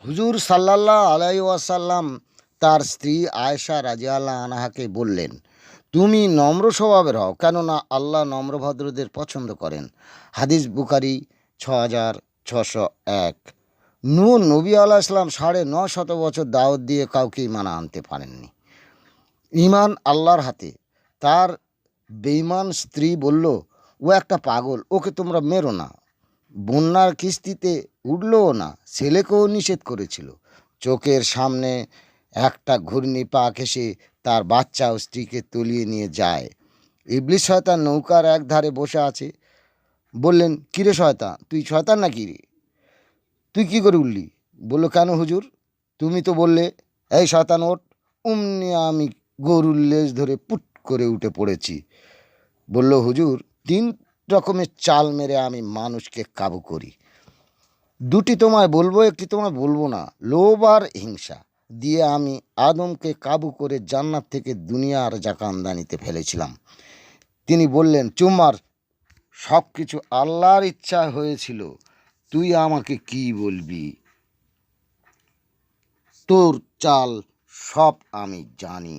হুজুর সাল্লাল্লাহু আলাইহি ওয়াসাল্লাম তার স্ত্রী আয়েশা রাদিয়াল্লাহু আনহাকে বললেন, তুমি নম্র স্বভাবের হও, কেননা আল্লাহ নম্রভদ্রদের পছন্দ করেন। হাদিস বুখারী ৬৬০১। নূহ নবী আলাইহিস সালাম ৯৫০ বছর দাওয়াত দিয়ে কাউকে ঈমানে আনতে পারেননি। ঈমান আল্লাহর হাতে। তার বেঈমান স্ত্রী বলল, ও একটা পাগল, ওকে তোমরা মেরো না। বন্যার কিস্তিতে উঠলও না, ছেলেকেও নিষেধ করেছিল। চোখের সামনে একটা ঘূর্ণিপাক এসে তার বাচ্চা ও স্ত্রীকে তলিয়ে নিয়ে যায়। ইবলিস শয়তান নৌকার এক ধারে বসে আছে। বললেন, কিরে শয়তান, তুই শয়তান নাকি রে? তুই কি করে উঠলি? বলল, কেন হুজুর, তুমি তো বললে। এই শয়তান ওঠ। অমনি আমি গরুর লেজ ধরে পুট করে উঠে পড়েছি। বলল, হুজুর, ৩ রকমের চাল মেরে আমি মানুষকে কাবু করি। ২টি তোমায় বলবো, একটি তোমায় বলবো না। লোভ আর হিংসা দিয়ে আমি আদমকে কাবু করে জান্নাত থেকে দুনিয়ার জাকান্দানিতে ফেলেছিলাম। তিনি বললেন, চুম্মার, সব কিছু আল্লাহর ইচ্ছা হয়েছিল, তুই আমাকে কি বলবি? তোর চাল সব আমি জানি।